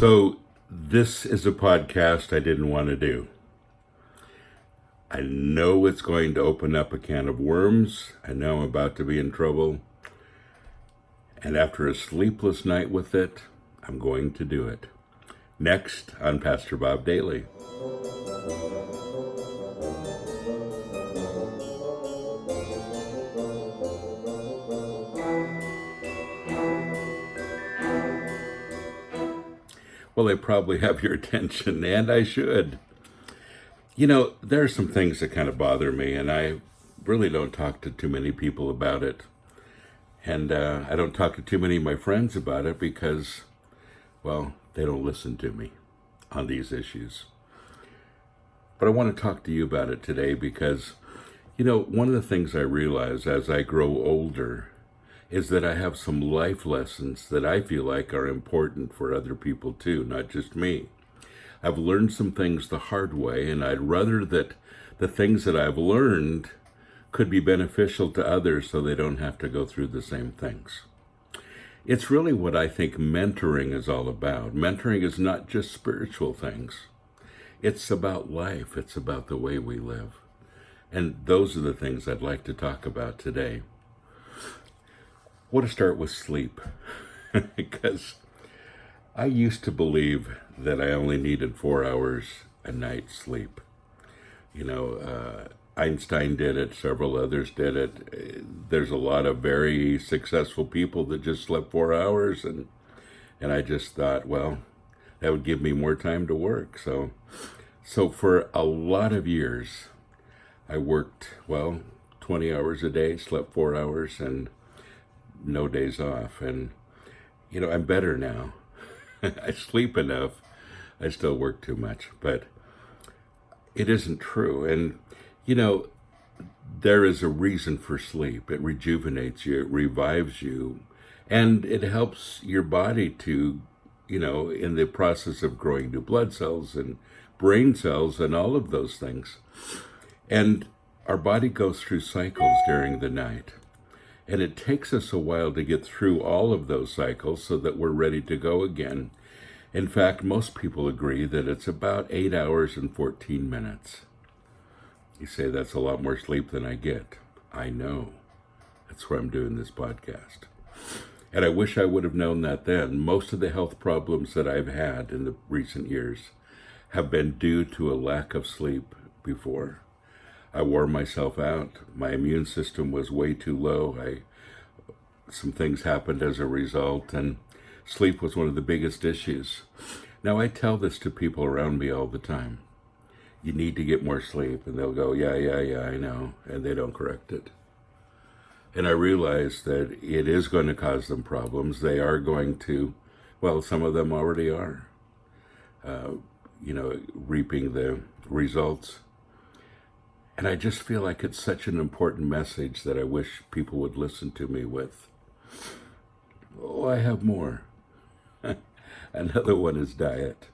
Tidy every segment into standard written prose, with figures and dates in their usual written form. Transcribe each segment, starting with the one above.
So, this is a podcast I didn't want to do. I know it's going to open up a can of worms. I know I'm about to be in trouble. And after a sleepless night with it, I'm going to do it. Next on Pastor Bob Daily. Well, I probably have your attention, and I should. You know, there are some things that kind of bother me, and I really don't talk to too many people about it. And I don't talk to too many of my friends about it because, well, they don't listen to me on these issues. But I want to talk to you about it today because, you know, one of the things I realize as I grow older is that I have some life lessons that I feel like are important for other people too, not just me. I've learned some things the hard way, and I'd rather that the things that I've learned could be beneficial to others so they don't have to go through the same things. It's really what I think mentoring is all about. Mentoring is not just spiritual things. It's about life. It's about the way we live. And those are the things I'd like to talk about today. I want to start with sleep because I used to believe that I only needed 4 hours a night sleep. You know, Einstein did it, several others did it. There's a lot of very successful people that just slept 4 hours, and I just thought, well, that would give me more time to work. So for a lot of years, I worked, 20 hours a day, slept 4 hours, and no days off. And, you know, I'm better now. I sleep enough. I still work too much, but it isn't true. And, you know, there is a reason for sleep. It rejuvenates you, it revives you, and it helps your body to, you know, in the process of growing new blood cells and brain cells and all of those things. And our body goes through cycles during the night. And it takes us a while to get through all of those cycles so that we're ready to go again. In fact, most people agree that it's about 8 hours and 14 minutes. You say that's a lot more sleep than I get. I know. That's why I'm doing this podcast. And I wish I would have known that then. Most of the health problems that I've had in the recent years have been due to a lack of sleep before. I wore myself out. My immune system was way too low. Some things happened as a result, and sleep was one of the biggest issues. Now, I tell this to people around me all the time. You need to get more sleep. And they'll go, yeah, I know. And they don't correct it. And I realize that it is going to cause them problems. They are going to, some of them already are, reaping the results. And I just feel like it's such an important message that I wish people would listen to me with. Oh, I have more. Another one is diet.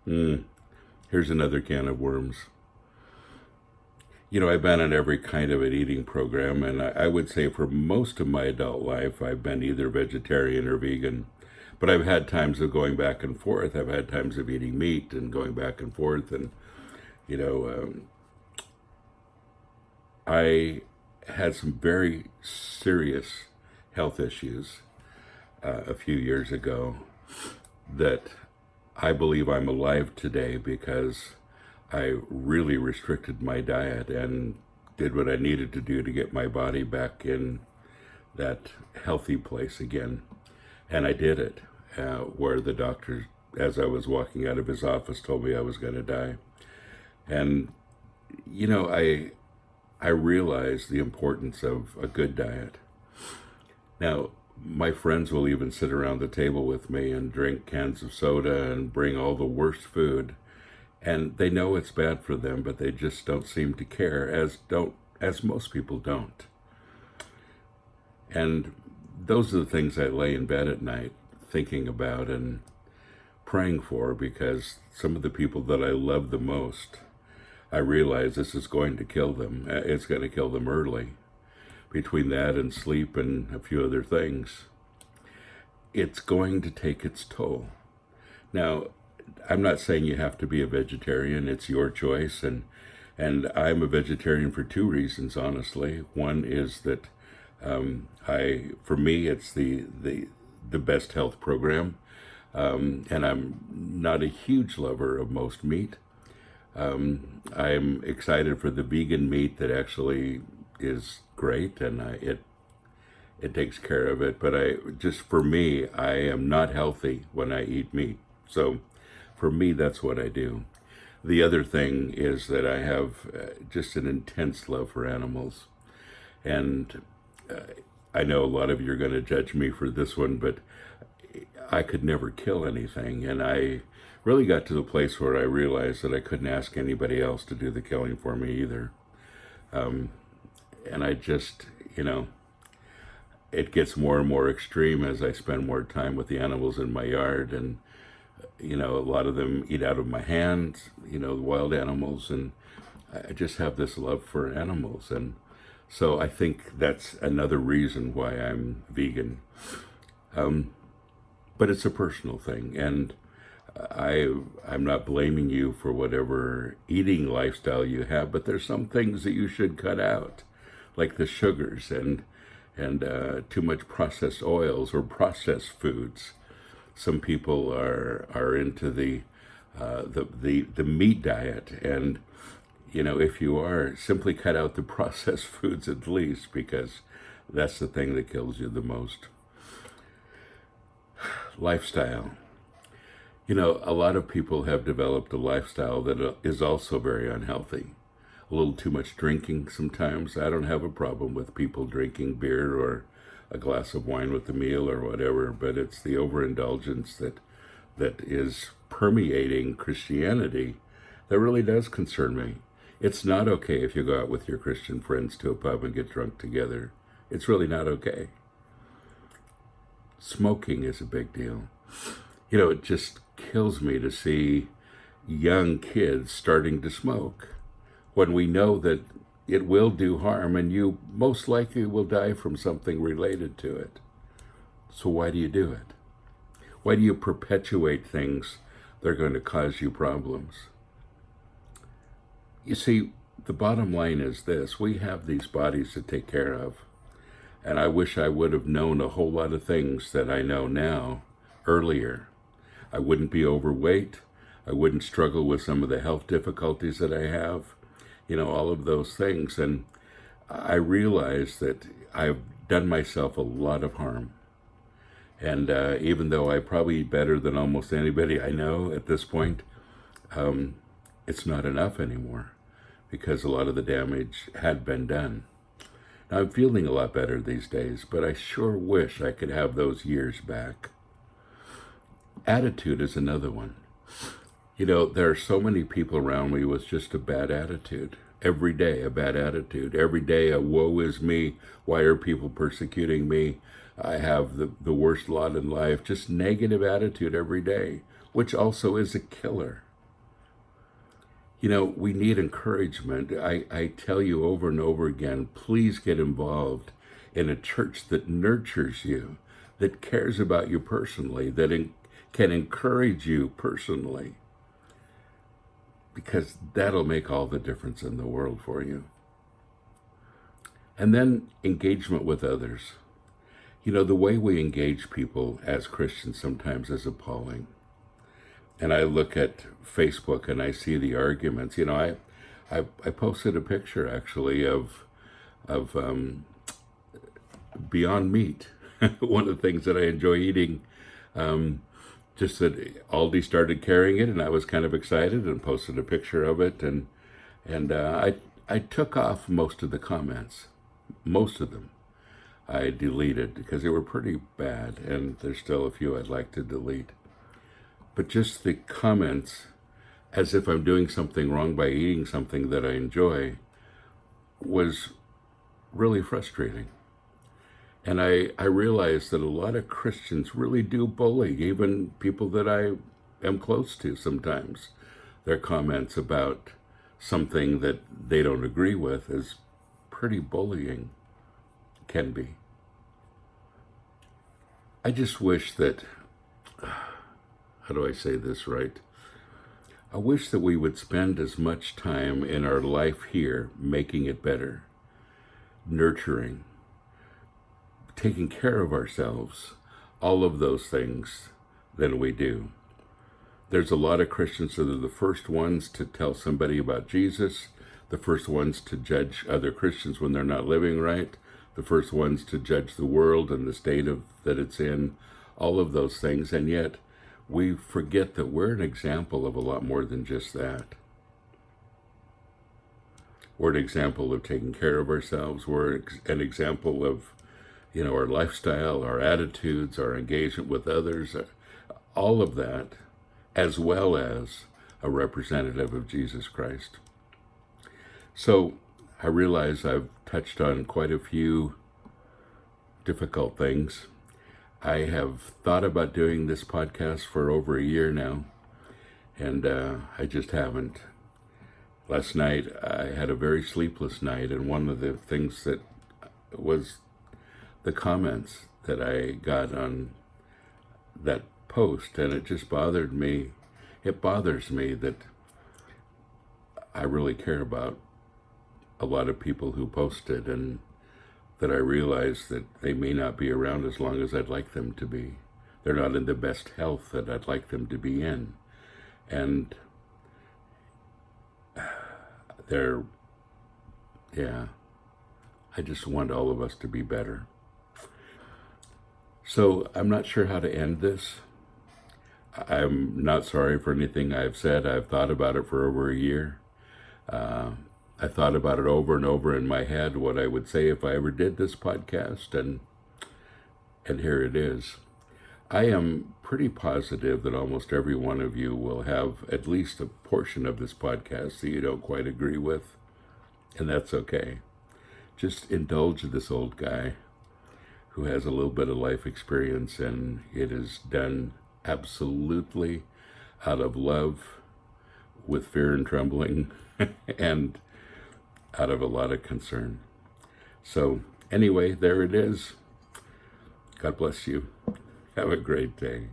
Here's another can of worms. You know, I've been on every kind of an eating program, and I would say for most of my adult life, I've been either vegetarian or vegan. But I've had times of going back and forth. I've had times of eating meat and going back and forth, and, I had some very serious health issues a few years ago that I believe I'm alive today because I really restricted my diet and did what I needed to do to get my body back in that healthy place again. And I did it, where the doctor, as I was walking out of his office, told me I was going to die. And, you know, I realize the importance of a good diet. Now, my friends will even sit around the table with me and drink cans of soda and bring all the worst food. And they know it's bad for them, but they just don't seem to care, as most people don't. And those are the things I lay in bed at night thinking about and praying for, because some of the people that I love the most, I realize this is going to kill them. It's going to kill them early. Between that and sleep and a few other things, it's going to take its toll. Now, I'm not saying you have to be a vegetarian. It's your choice, and I'm a vegetarian for two reasons, honestly. One is that for me, it's the best health program, and I'm not a huge lover of most meat. I'm excited for the vegan meat that actually is great, and it takes care of it. But for me, I am not healthy when I eat meat. So for me, that's what I do. The other thing is that I have just an intense love for animals. And I know a lot of you are going to judge me for this one, but I could never kill anything. And I really got to the place where I realized that I couldn't ask anybody else to do the killing for me either. And I just, it gets more and more extreme as I spend more time with the animals in my yard. And, a lot of them eat out of my hands, the wild animals. And I just have this love for animals. And so I think that's another reason why I'm vegan. But it's a personal thing. And I'm not blaming you for whatever eating lifestyle you have, but there's some things that you should cut out, like the sugars and too much processed oils or processed foods. Some people are into the meat diet, and if you are, simply cut out the processed foods at least, because that's the thing that kills you the most. Lifestyle. A lot of people have developed a lifestyle that is also very unhealthy. A little too much drinking sometimes. I don't have a problem with people drinking beer or a glass of wine with the meal or whatever, but it's the overindulgence that is permeating Christianity that really does concern me. It's not okay if you go out with your Christian friends to a pub and get drunk together. It's really not okay. Smoking is a big deal. It just kills me to see young kids starting to smoke when we know that it will do harm and you most likely will die from something related to it. So why do you do it? Why do you perpetuate things that are going to cause you problems? You see, the bottom line is this: we have these bodies to take care of. And I wish I would have known a whole lot of things that I know now earlier. I wouldn't be overweight. I wouldn't struggle with some of the health difficulties that I have, all of those things. And I realize that I've done myself a lot of harm. And even though I probably eat better than almost anybody I know at this point, it's not enough anymore because a lot of the damage had been done. Now, I'm feeling a lot better these days, but I sure wish I could have those years back. Attitude is another one. There are so many people around me with just a bad attitude. Every day, a bad attitude. Every day, a woe is me. Why are people persecuting me? I have the worst lot in life. Just negative attitude every day, which also is a killer. We need encouragement. I tell you over and over again, please get involved in a church that nurtures you, that cares about you personally, that can encourage you personally, because that'll make all the difference in the world for you. And then engagement with others. The way we engage people as Christians sometimes is appalling. And I look at Facebook and I see the arguments. I posted a picture actually of Beyond Meat, one of the things that I enjoy eating. Just that Aldi started carrying it, and I was kind of excited and posted a picture of it. And I took off most of the comments, most of them. I deleted because they were pretty bad, and there's still a few I'd like to delete. But just the comments, as if I'm doing something wrong by eating something that I enjoy, was really frustrating. And I realized that a lot of Christians really do bully, even people that I am close to sometimes. Their comments about something that they don't agree with is pretty bullying, can be. I just wish that how do I say this right? I wish that we would spend as much time in our life here making it better, nurturing, taking care of ourselves, all of those things than we do. There's a lot of Christians that are the first ones to tell somebody about Jesus, the first ones to judge other Christians when they're not living right, the first ones to judge the world and the state that it's in, all of those things, and yet we forget that we're an example of a lot more than just that. We're an example of taking care of ourselves. We're an example of, our lifestyle, our attitudes, our engagement with others, all of that, as well as a representative of Jesus Christ. So I realize I've touched on quite a few difficult things. I have thought about doing this podcast for over a year now, and I just haven't. Last night, I had a very sleepless night, and one of the things that was the comments that I got on that post, and it just bothered me. It bothers me that I really care about a lot of people who posted, and that I realize that they may not be around as long as I'd like them to be. They're not in the best health that I'd like them to be in. And I just want all of us to be better. So I'm not sure how to end this. I'm not sorry for anything I've said. I've thought about it for over a year. I thought about it over and over in my head, what I would say if I ever did this podcast, and here it is. I am pretty positive that almost every one of you will have at least a portion of this podcast that you don't quite agree with, and that's okay. Just indulge this old guy who has a little bit of life experience, and it is done absolutely out of love, with fear and trembling, and out of a lot of concern. So anyway, there it is. God bless you. Have a great day.